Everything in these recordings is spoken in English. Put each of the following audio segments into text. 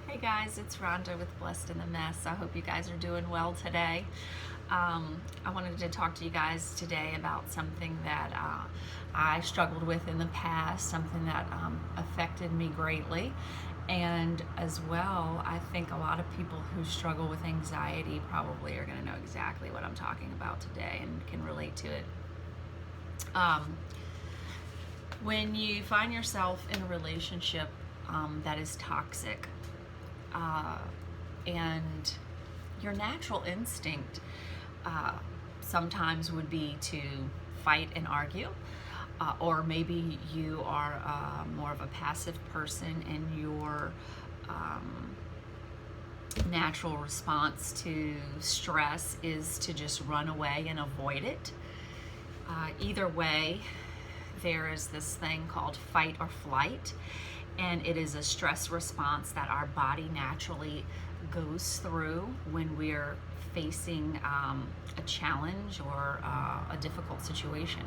Hey guys, it's Rhonda with Blessed in the Mess. I hope you guys are doing well today. I wanted to talk to you guys today about something that I struggled with in the past, something that affected me greatly. And as well, I think a lot of people who struggle with anxiety probably are going to know exactly what I'm talking about today and can relate to it. When you find yourself in a relationship that is toxic, and your natural instinct sometimes would be to fight and argue, or maybe you are more of a passive person and your natural response to stress is to just run away and avoid it. Either way, there is this thing called fight or flight, and it is a stress response that our body naturally goes through when we're facing a challenge or a difficult situation.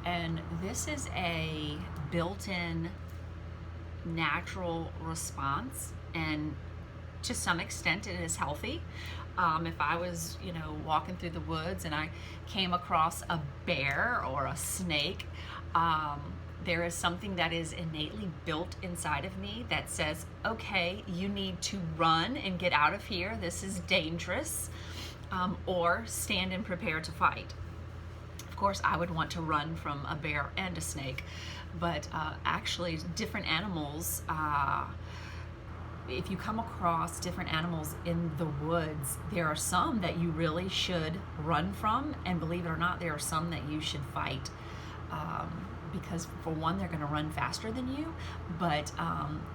And this is a built-in natural response, and to some extent it is healthy. If I was, walking through the woods and I came across a bear or a snake, there is something that is innately built inside of me that says, okay, you need to run and get out of here. This is dangerous. Or stand and prepare to fight. Of course, I would want to run from a bear and a snake, but actually different animals, if you come across different animals in the woods, there are some that you really should run from, and believe it or not, there are some that you should fight. Because for one, they're going to run faster than you, but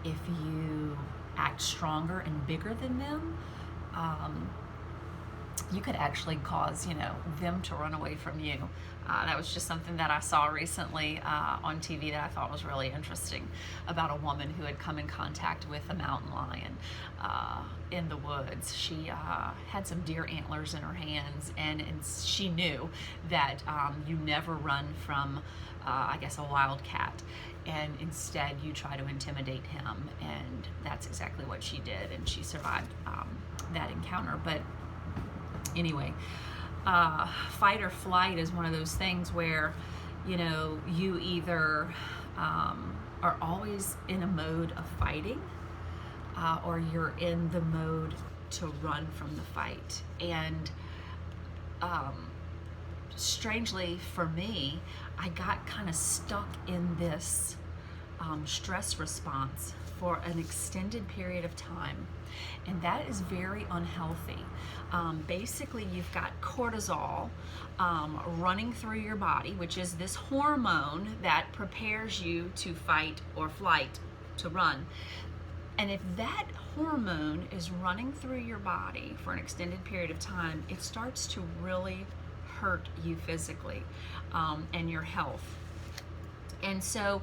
if you act stronger and bigger than them, you could actually cause, them to run away from you. That was just something that I saw recently on TV that I thought was really interesting, about a woman who had come in contact with a mountain lion in the woods. She had some deer antlers in her hands, and she knew that you never run from, I guess, a wildcat, and instead you try to intimidate him, and that's exactly what she did, and she survived that encounter. But anyway, fight or flight is one of those things where, you either are always in a mode of fighting, or you're in the mode to run from the fight. And strangely for me, I got kind of stuck in this stress response for an extended period of time, and that is very unhealthy. Basically, you've got cortisol running through your body, which is this hormone that prepares you to fight or flight, to run. And if that hormone is running through your body for an extended period of time, it starts to really hurt you physically and your health. And so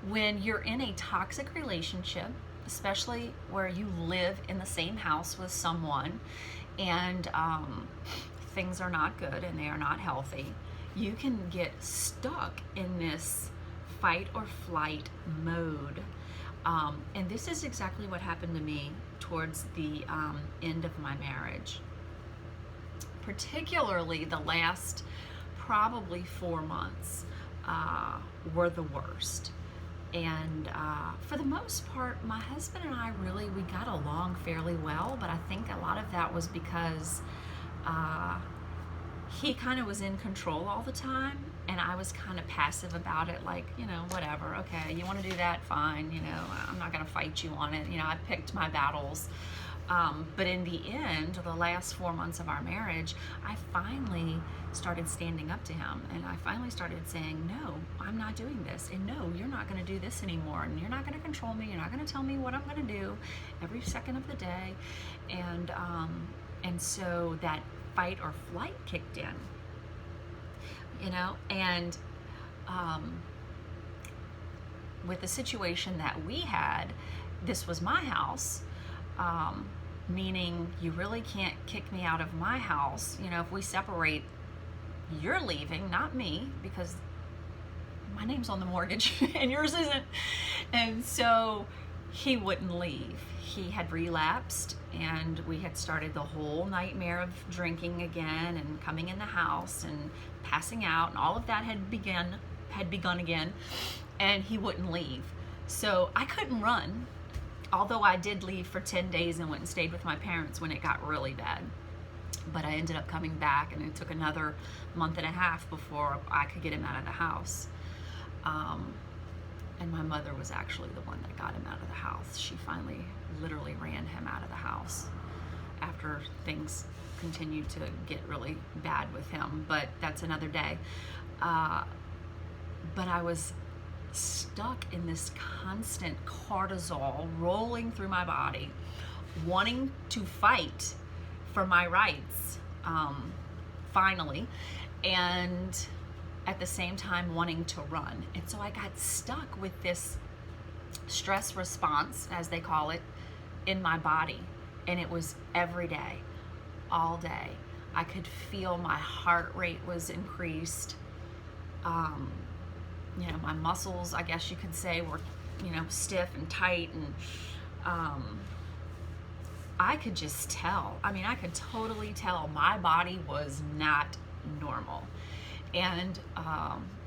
when you're in a toxic relationship, especially where you live in the same house with someone, and things are not good and they are not healthy, you can get stuck in this fight or flight mode. And this is exactly what happened to me towards the end of my marriage. Particularly the last probably 4 months were the worst. And for the most part, my husband and I we got along fairly well, but I think a lot of that was because he kind of was in control all the time, and I was kind of passive about it, like, whatever, okay, you want to do that, fine, I'm not going to fight you on it. I picked my battles. But in the end, the last 4 months of our marriage, I finally started standing up to him, and I finally started saying, no, I'm not doing this, and no, you're not going to do this anymore, and you're not going to control me, you're not going to tell me what I'm going to do every second of the day. And so that fight or flight kicked in, and with the situation that we had, this was my house. Meaning you really can't kick me out of my house. If we separate, you're leaving, not me, because my name's on the mortgage and yours isn't. And so he wouldn't leave. He had relapsed, and we had started the whole nightmare of drinking again and coming in the house and passing out, and all of that had begun again, and he wouldn't leave. So I couldn't run, although I did leave for 10 days and went and stayed with my parents when it got really bad. But I ended up coming back, and it took another month and a half before I could get him out of the house. And my mother was actually the one that got him out of the house. She finally literally ran him out of the house after things continued to get really bad with him, but that's another day. But I was stuck in this constant cortisol rolling through my body, wanting to fight for my rights, finally, and at the same time wanting to run. And so I got stuck with this stress response, as they call it, in my body. And it was every day, all day. I could feel my heart rate was increased. My muscles, I guess you could say, were, stiff and tight. And I could just tell. I could totally tell my body was not normal. And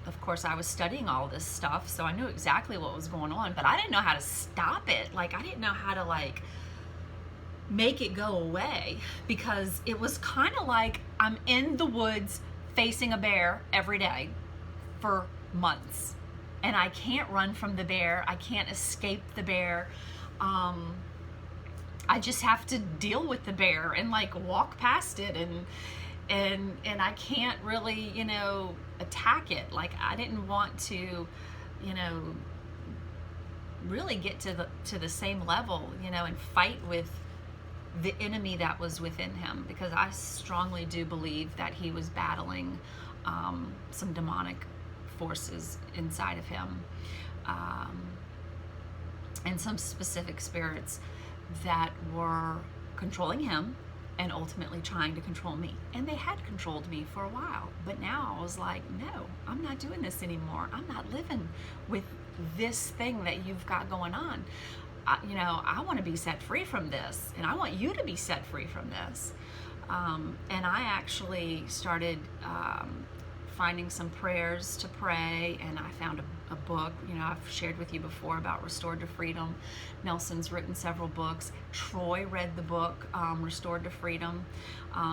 of course, I was studying all this stuff, so I knew exactly what was going on, but I didn't know how to stop it. I didn't know how to make it go away, because it was kind of like I'm in the woods facing a bear every day for months, and I can't run from the bear. I can't escape the bear. I just have to deal with the bear and walk past it, and I can't really, attack it. I didn't want to, really get to the same level, and fight with the enemy that was within him, because I strongly do believe that he was battling some demonic forces inside of him, and some specific spirits that were controlling him and ultimately trying to control me. And they had controlled me for a while, but now I was like, no, I'm not doing this anymore. I'm not living with this thing that you've got going on. I want to be set free from this, and I want you to be set free from this. And I actually started finding some prayers to pray, and I found a book. I've shared with you before about Restored to Freedom. Nelson's written several books. Troy read the book, Restored to Freedom.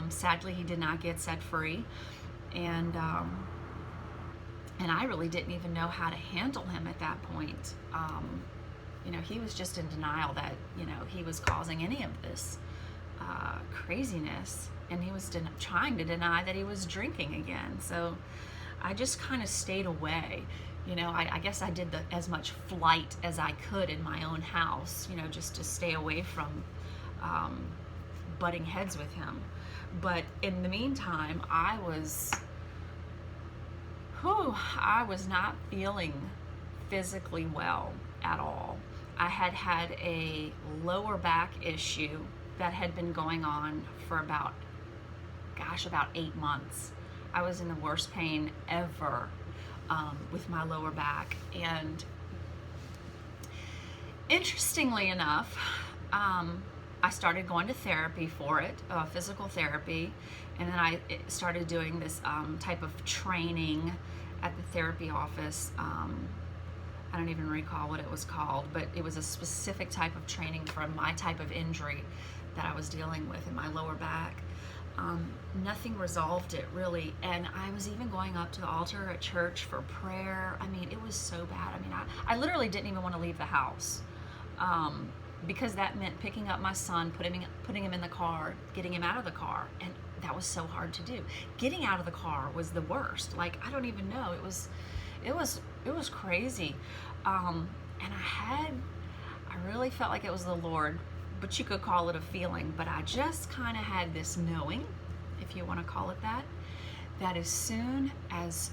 Sadly, he did not get set free, and I really didn't even know how to handle him at that point. He was just in denial that he was causing any of this craziness, and he was trying to deny that he was drinking again. So I just kind of stayed away. I guess I did as much flight as I could in my own house, just to stay away from butting heads with him. But in the meantime, I was not feeling physically well at all. I had a lower back issue that had been going on for about 8 months. I was in the worst pain ever with my lower back. And interestingly enough, I started going to therapy for it, physical therapy, and then I started doing this type of training at the therapy office. I don't even recall what it was called, but it was a specific type of training for my type of injury that I was dealing with in my lower back. Nothing resolved it really, and I was even going up to the altar at church for prayer. It was so bad. I literally didn't even want to leave the house, because that meant picking up my son, putting him in the car, getting him out of the car, and that was so hard to do. Getting out of the car was the worst. I don't even know. It was crazy. And I really felt like it was the Lord, but you could call it a feeling. But I just kind of had this knowing, if you want to call it that as soon as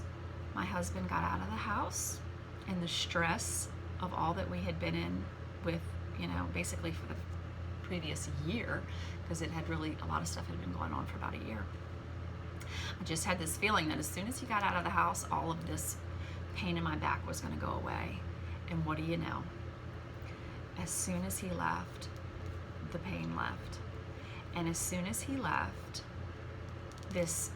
my husband got out of the house and the stress of all that we had been in with, basically for the previous year, because a lot of stuff had been going on for about a year. I just had this feeling that as soon as he got out of the house, all of this pain in my back was going to go away. And what do you know? as soon as he left, the pain left. And as soon as he left, this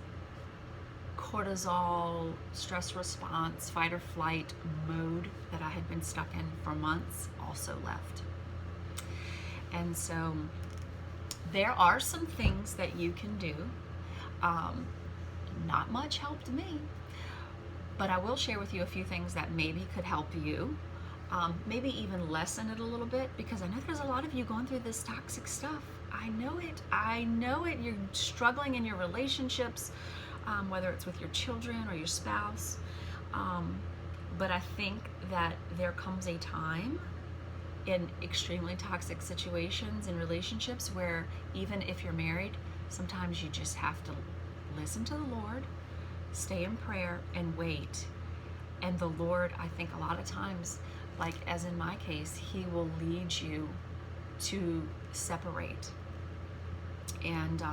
cortisol, stress response, fight or flight mode that I had been stuck in for months also left. And so there are some things that you can do. Not much helped me, but I will share with you a few things that maybe could help you. Maybe even lessen it a little bit, because I know there's a lot of you going through this toxic stuff. I know it. You're struggling in your relationships, whether it's with your children or your spouse. But I think that there comes a time in extremely toxic situations and relationships where even if you're married, sometimes you just have to listen to the Lord, stay in prayer, and wait. And the Lord, I think a lot of times, like as in my case, he will lead you to separate, and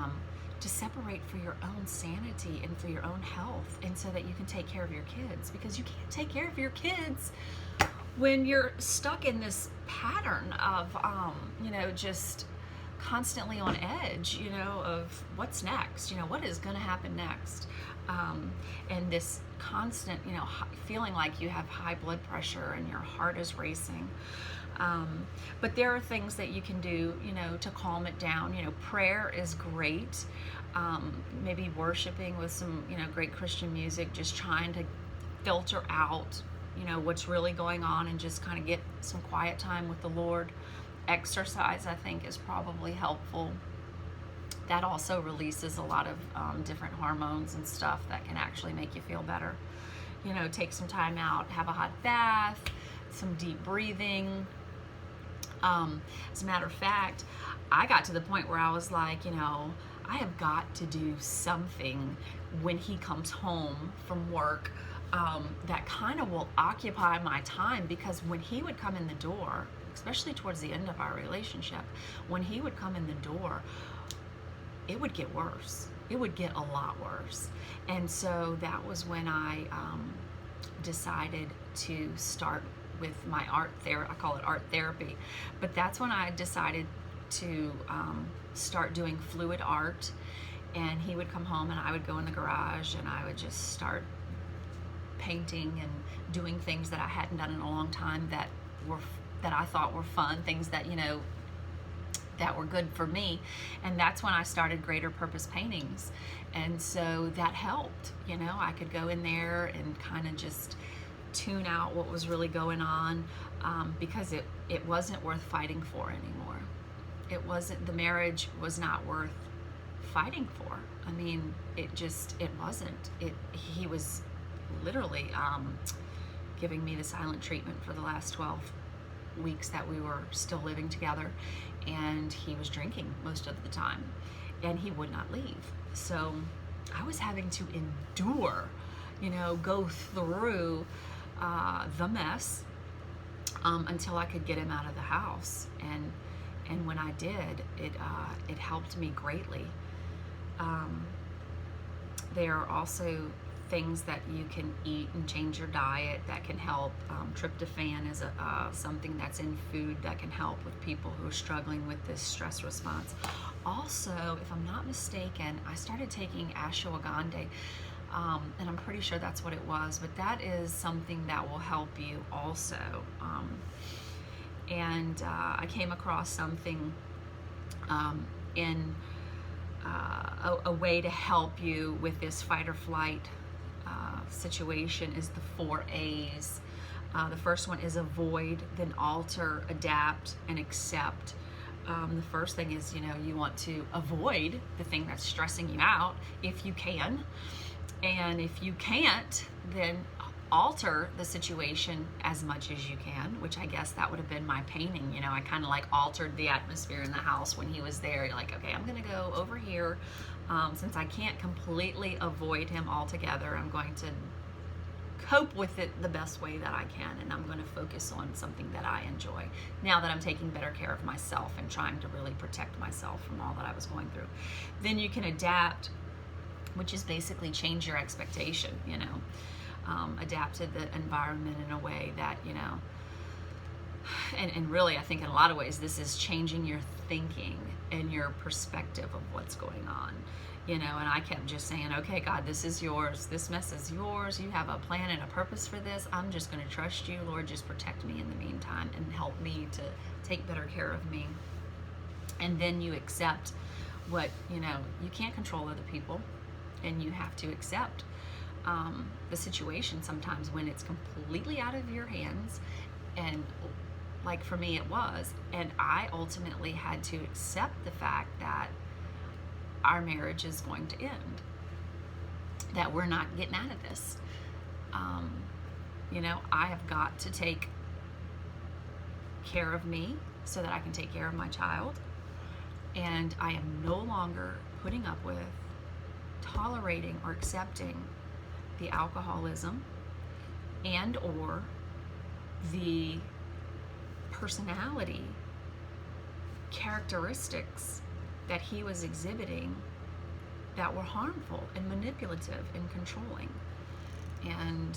to separate for your own sanity and for your own health, and so that you can take care of your kids, because you can't take care of your kids when you're stuck in this pattern of just constantly on edge, of what's next, what is going to happen next, and this constant, feeling like you have high blood pressure and your heart is racing. But there are things that you can do, to calm it down. Prayer is great. Maybe worshiping with some, great Christian music, just trying to filter out, what's really going on, and just kind of get some quiet time with the Lord. Exercise, I think, is probably helpful. That also releases a lot of different hormones and stuff that can actually make you feel better. Take some time out, have a hot bath, some deep breathing. As a matter of fact, I got to the point where I was like, I have got to do something when he comes home from work that kind of will occupy my time, because when he would come in the door, especially towards the end of our relationship, when he would come in the door, it would get worse. It would get a lot worse. And so that was when I decided to start with my art therapy. I call it art therapy. But that's when I decided to start doing fluid art. And he would come home and I would go in the garage and I would just start painting and doing things that I hadn't done in a long time that I thought were fun, things that, that were good for me. And that's when I started Greater Purpose Paintings. And so that helped. I could go in there and kind of just tune out what was really going on, because it wasn't worth fighting for anymore. The marriage was not worth fighting for. I mean, it wasn't. He was literally giving me the silent treatment for the last 12 weeks that we were still living together, and he was drinking most of the time, and he would not leave. So I was having to endure, go through the mess until I could get him out of the house. And when I did, it helped me greatly. There are also things that you can eat and change your diet that can help. Tryptophan is something that's in food that can help with people who are struggling with this stress response. Also, if I'm not mistaken, I started taking ashwagandha, and I'm pretty sure that's what it was, but that is something that will help you also. And I came across something in a way to help you with this fight or flight situation is the 4 A's. The first one is avoid, then alter, adapt, and accept. The first thing is, you want to avoid the thing that's stressing you out if you can. And if you can't, then alter the situation as much as you can, which I guess that would have been my painting. I kind of like altered the atmosphere in the house when he was there. You're like, okay, I'm going to go over here. Since I can't completely avoid him altogether, I'm going to cope with it the best way that I can, and I'm going to focus on something that I enjoy now that I'm taking better care of myself and trying to really protect myself from all that I was going through. Then you can adapt, which is basically change your expectation, adapt to the environment in a way that, And really, I think in a lot of ways, this is changing your thinking and your perspective of what's going on. And I kept just saying, okay, God, this is yours. This mess is yours. You have a plan and a purpose for this. I'm just going to trust you. Lord, just protect me in the meantime and help me to take better care of me. And then you accept what, you can't control other people, and you have to accept the situation sometimes when it's completely out of your hands. And like for me, it was. And I ultimately had to accept the fact that our marriage is going to end, that we're not getting out of this. I have got to take care of me so that I can take care of my child. And I am no longer putting up with, tolerating, or accepting the alcoholism and or the personality characteristics that he was exhibiting that were harmful and manipulative and controlling. And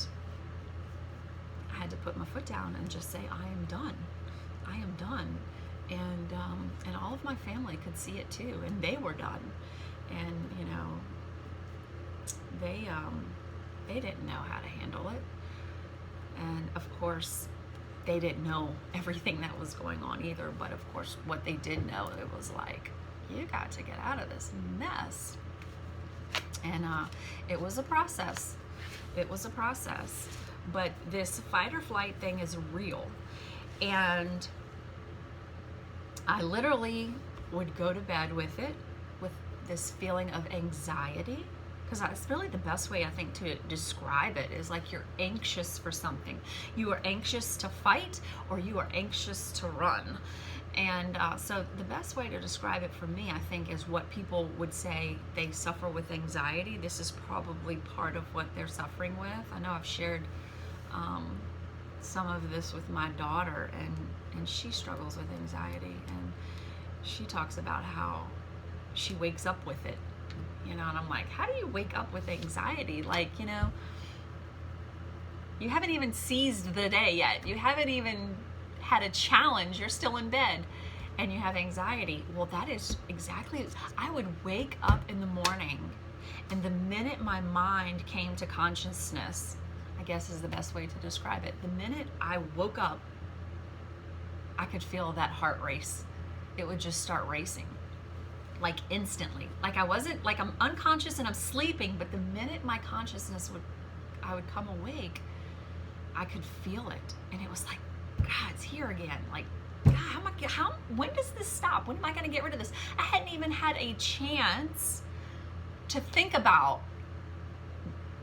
I had to put my foot down and just say, I am done. I am done. And all of my family could see it too, and they were done. And they didn't know how to handle it. And of course, they didn't know everything that was going on either. But of course, what they did know, it was like, you got to get out of this mess. And it was a process. It was a process. But this fight or flight thing is real. And I literally would go to bed with it, with this feeling of anxiety, because that's really the best way I think to describe it, is like you're anxious for something. You are anxious to fight, or you are anxious to run. And so the best way to describe it for me, I think, is what people would say they suffer with anxiety. This is probably part of what they're suffering with. I know I've shared some of this with my daughter, and she struggles with anxiety, and she talks about how she wakes up with it, and I'm like, how do you wake up with anxiety? Like, you haven't even seized the day yet. You haven't even had a challenge. You're still in bed and you have anxiety. Well, that is exactly, I would wake up in the morning, and the minute my mind came to consciousness, I guess is the best way to describe it. The minute I woke up, I could feel that heart race. It would just start racing, like instantly. Like I wasn't, like I'm unconscious and I'm sleeping, but the minute my consciousness I would come awake, I could feel it. And it was like, God, it's here again. Like, God, when does this stop? When am I going to get rid of this? I hadn't even had a chance to think about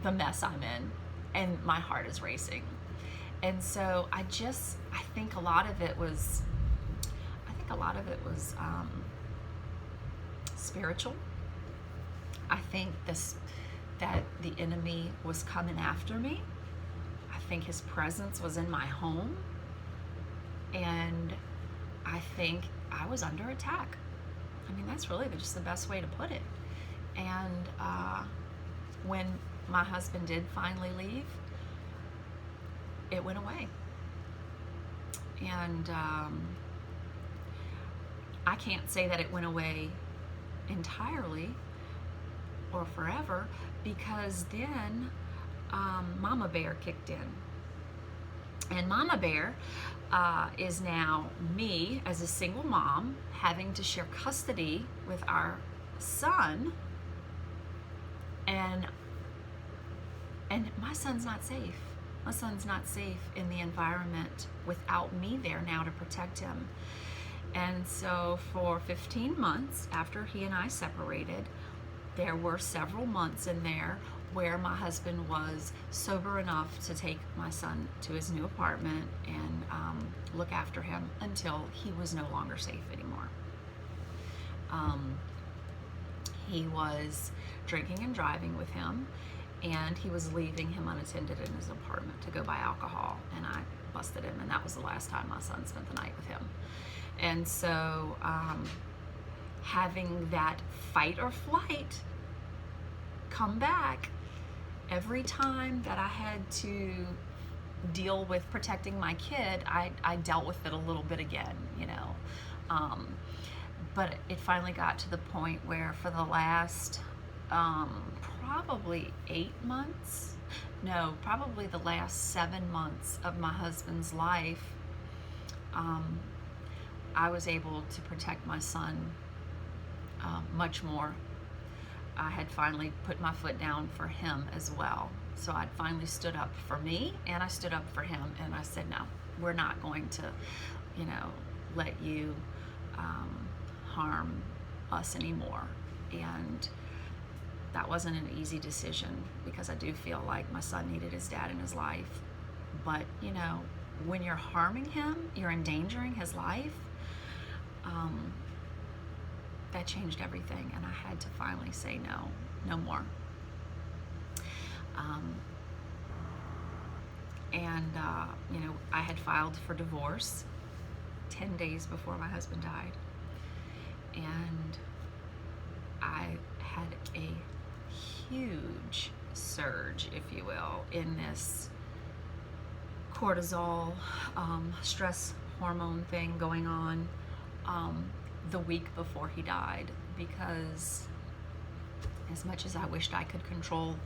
the mess I'm in, and my heart is racing. And so I think a lot of it was spiritual. I think that the enemy was coming after me. I think his presence was in my home. And I think I was under attack. I mean, that's really just the best way to put it. And when my husband did finally leave, it went away. And I can't say that it went away entirely or forever, because then Mama Bear kicked in. And Mama Bear is now me as a single mom having to share custody with our son, and my son's not safe. My son's not safe in the environment without me there now to protect him. And so for 15 months after he and I separated, there were several months in there where my husband was sober enough to take my son to his new apartment and look after him until he was no longer safe anymore. He was drinking and driving with him, and he was leaving him unattended in his apartment to go buy alcohol, and I busted him, and that was the last time my son spent the night with him. And so having that fight or flight come back every time that I had to deal with protecting my kid, I dealt with it a little bit again, you know. But it finally got to the point where for the last probably 8 months, no, probably the last 7 months of my husband's life, I was able to protect my son much more. I had finally put my foot down for him as well. So I'd finally stood up for me, and I stood up for him, and I said, no, we're not going to, you know, let you harm us anymore. And that wasn't an easy decision, because I do feel like my son needed his dad in his life. But, you know, when you're harming him, you're endangering his life, that changed everything, and I had to finally say no more. You know, I had filed for divorce 10 days before my husband died, and I had a huge surge, if you will, in this cortisol, stress hormone thing going on the week before he died, because as much as I wished I could control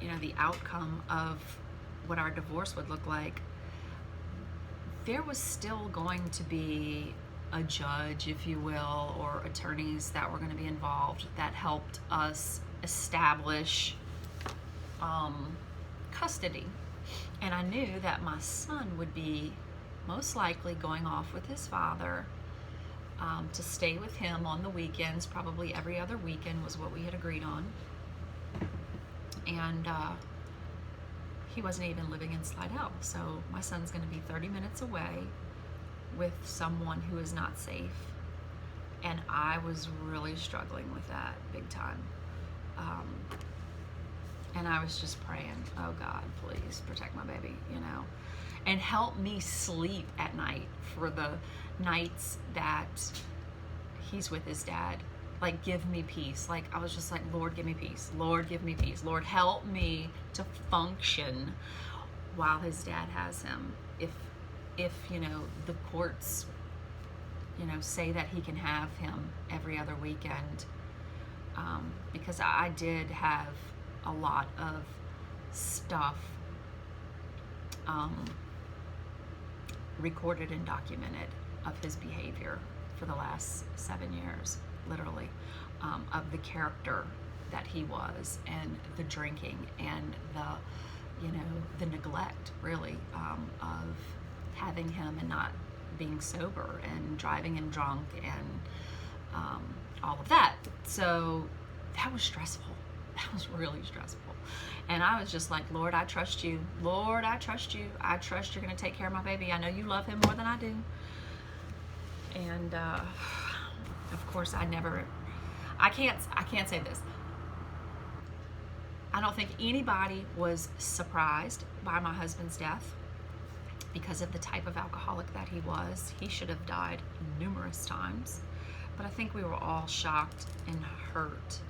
you know, the outcome of what our divorce would look like, there was still going to be a judge, if you will, or attorneys that were going to be involved that helped us establish custody. And I knew that my son would be most likely going off with his father to stay with him on the weekends. Probably every other weekend was what we had agreed on. And he wasn't even living in Slidell. So my son's going to be 30 minutes away with someone who is not safe. And I was really struggling with that big time. And I was just praying, oh God, please protect my baby, you know, and help me sleep at night for the nights that he's with his dad. Like, give me peace. Like, I was just like, Lord, give me peace. Lord, give me peace. Lord, help me to function while his dad has him. If you know, the courts, you know, say that he can have him every other weekend, because I did have a lot of stuff recorded and documented of his behavior for the last 7 years, literally, of the character that he was, and the drinking, and the, you know, the neglect, really, of having him and not being sober, and driving him drunk, and all of that. So that was stressful. That was really stressful. And I was just like, Lord, I trust you. Lord, I trust you. I trust you're going to take care of my baby. I know you love him more than I do. And of course, I can't say this. I don't think anybody was surprised by my husband's death because of the type of alcoholic that he was. He should have died numerous times. But I think we were all shocked and hurt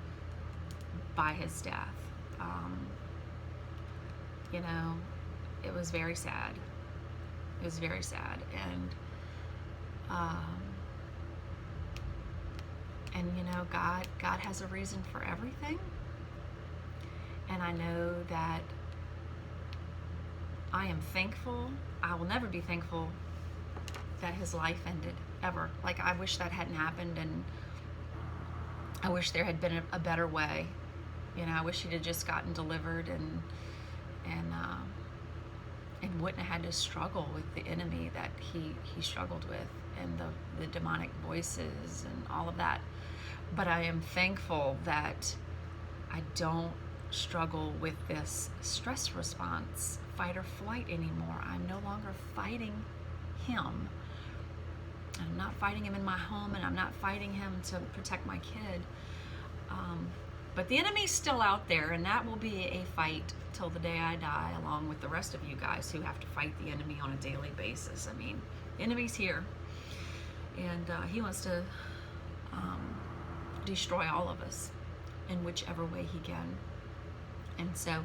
by his death. You know, it was very sad. It was very sad. And you know, God has a reason for everything. And I know that I am thankful. I will never be thankful that his life ended, ever. Like, I wish that hadn't happened, and I wish there had been a better way. You know, I wish he'd have just gotten delivered and wouldn't have had to struggle with the enemy that he struggled with, and the demonic voices and all of that. But I am thankful that I don't struggle with this stress response, fight or flight, anymore. I'm no longer fighting him. I'm not fighting him in my home, and I'm not fighting him to protect my kid. But the enemy's still out there, and that will be a fight till the day I die, along with the rest of you guys who have to fight the enemy on a daily basis. I mean, the enemy's here, and he wants to destroy all of us in whichever way he can. And so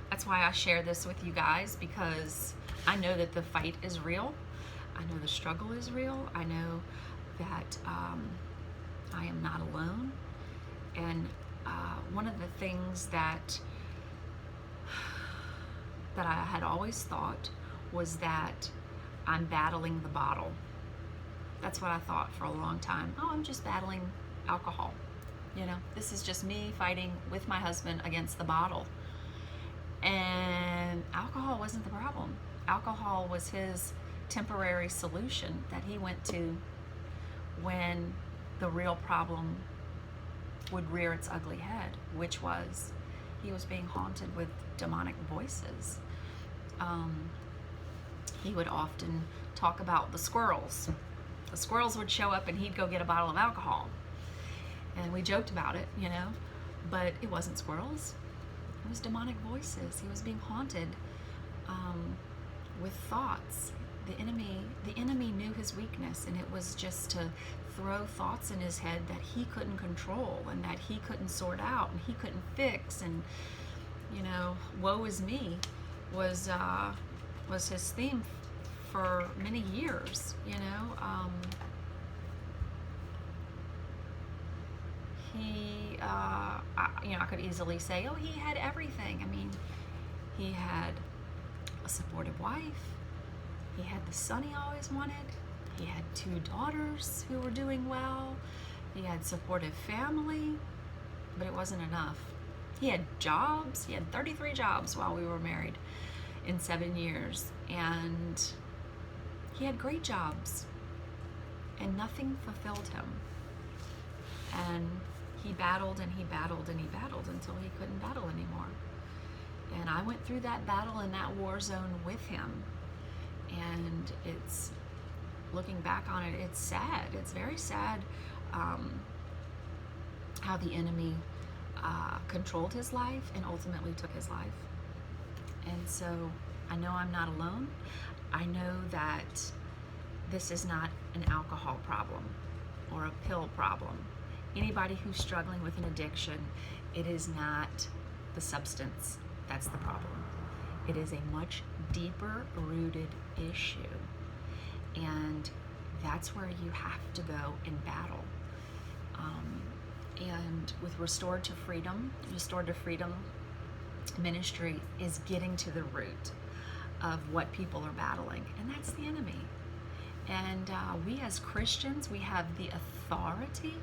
that's why I share this with you guys, because I know that the fight is real. I know the struggle is real. I know that I am not alone. And one of the things that I had always thought was that I'm battling the bottle. That's what I thought for a long time. Oh, I'm just battling alcohol. You know, this is just me fighting with my husband against the bottle. And alcohol wasn't the problem. Alcohol was his temporary solution that he went to when the real problem would rear its ugly head, which was he was being haunted with demonic voices. He would often talk about the squirrels. The squirrels would show up and he'd go get a bottle of alcohol. And we joked about it, you know, but it wasn't squirrels. It was demonic voices. He was being haunted with thoughts. The enemy knew his weakness, and it was just to throw thoughts in his head that he couldn't control and that he couldn't sort out and he couldn't fix. And, you know, woe is me was his theme for many years, you know. I could easily say, oh, he had everything. I mean, he had a supportive wife. He had the son he always wanted. He had 2 daughters who were doing well. He had supportive family, but it wasn't enough. He had jobs. He had 33 jobs while we were married in 7 years. And he had great jobs, and nothing fulfilled him. And he battled and he battled and he battled until he couldn't battle anymore. And I went through that battle in that war zone with him. And it's, looking back on it, it's sad. It's very sad how the enemy controlled his life and ultimately took his life. And so I know I'm not alone. I know that this is not an alcohol problem or a pill problem. Anybody who's struggling with an addiction, it is not the substance that's the problem. It is a much deeper rooted issue. And that's where you have to go and battle. And with Restored to Freedom Ministry is getting to the root of what people are battling, and that's the enemy. And we as Christians, we have the authority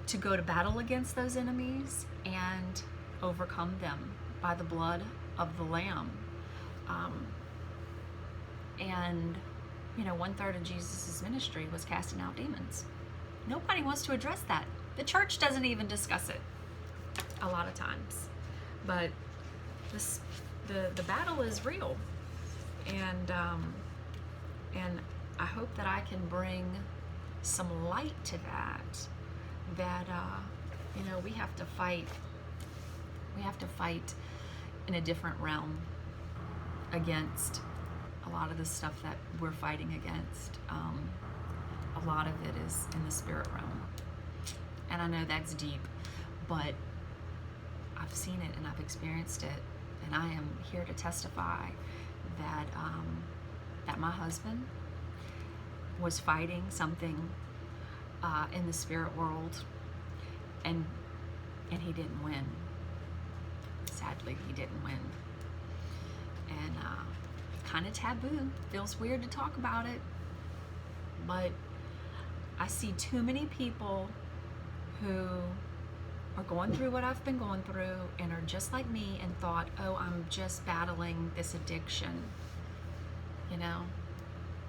to go to battle against those enemies and overcome them by the blood of the Lamb. And, you know, 1/3 of Jesus' ministry was casting out demons. Nobody wants to address that. The church doesn't even discuss it a lot of times. But the battle is real. And I hope that I can bring some light to that you know, we have to fight in a different realm against a lot of the stuff that we're fighting against. A lot of it is in the spirit realm. And I know that's deep, but I've seen it and I've experienced it, and I am here to testify that that my husband was fighting something in the spirit world, and he didn't win. Sadly, he didn't win. And kind of taboo. Feels weird to talk about it, but I see too many people who are going through what I've been going through and are just like me and thought, oh, I'm just battling this addiction, you know?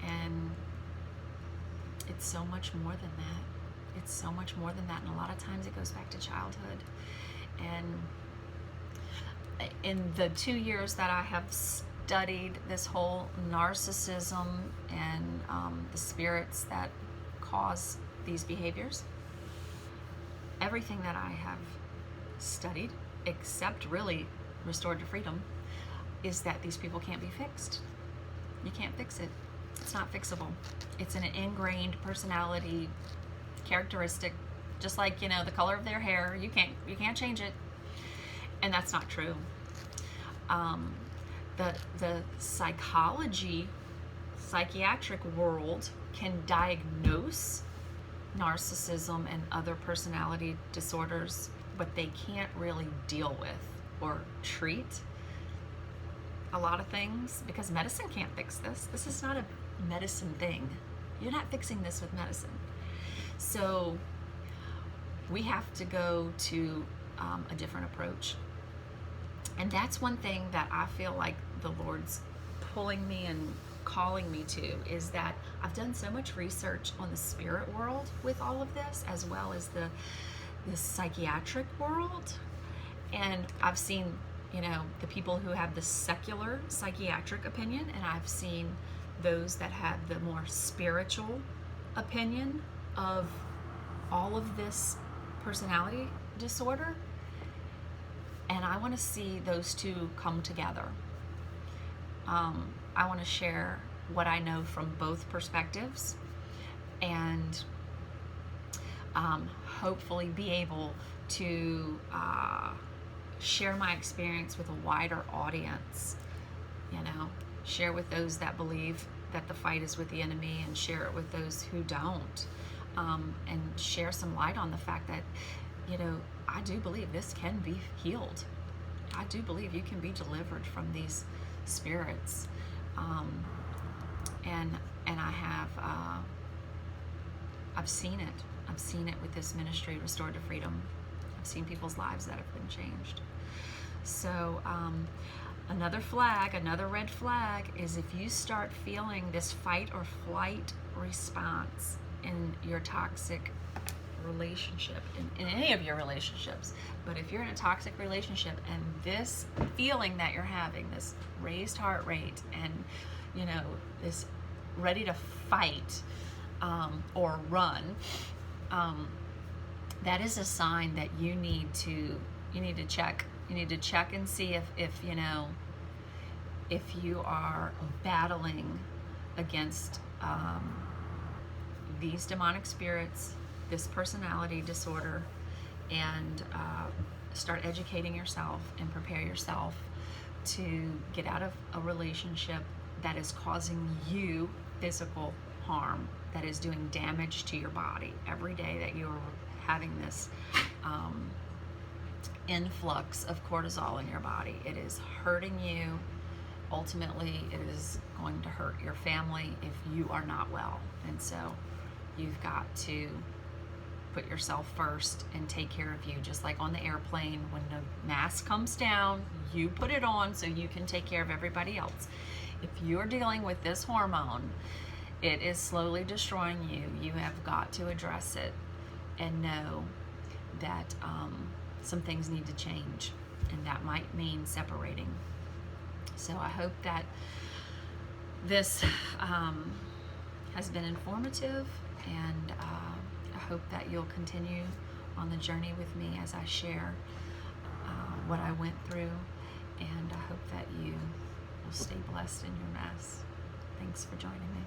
And it's so much more than that. It's so much more than that. And a lot of times it goes back to childhood. And in the 2 years that I have studied this whole narcissism and the spirits that cause these behaviors, everything that I have studied, except really Restored to Freedom, is that these people can't be fixed. You can't fix it. It's not fixable. It's an ingrained personality characteristic, just like, you know, the color of their hair. You can't change it. And that's not true. The psychiatric world can diagnose narcissism and other personality disorders, but they can't really deal with or treat a lot of things, because medicine can't fix this. This is not a medicine thing. You're not fixing this with medicine. So we have to go to a different approach. And that's one thing that I feel like the Lord's pulling me and calling me to, is that I've done so much research on the spirit world with all of this, as well as the psychiatric world. And I've seen, the people who have the secular psychiatric opinion, and I've seen those that have the more spiritual opinion of all of this personality disorder. And I want to see those two come together. I want to share what I know from both perspectives, and hopefully be able to share my experience with a wider audience. Share with those that believe that the fight is with the enemy, and share it with those who don't, and share some light on the fact that I do believe this can be healed. I do believe you can be delivered from these spirits, and I have I've seen it. I've seen it with this ministry, Restored to Freedom. I've seen people's lives that have been changed. So another red flag is if you start feeling this fight or flight response in your toxic relationship, in any of your relationships. But if you're in a toxic relationship and this feeling that you're having, this raised heart rate, and this ready to fight or run, that is a sign that you need to check. You need to check and see if you are battling against these demonic spirits, this personality disorder, and start educating yourself and prepare yourself to get out of a relationship that is causing you physical harm, that is doing damage to your body every day, that you're having this influx of cortisol in your body. It is hurting you. Ultimately, it is going to hurt your family if you are not well. And so you've got to put yourself first and take care of you. Just like on the airplane, when the mask comes down, you put it on so you can take care of everybody else. If you're dealing with this hormone, it is slowly destroying you. You have got to address it and know that some things need to change, and that might mean separating. So I hope that this has been informative, and I hope that you'll continue on the journey with me as I share what I went through, and I hope that you will stay blessed in your mess. Thanks for joining me.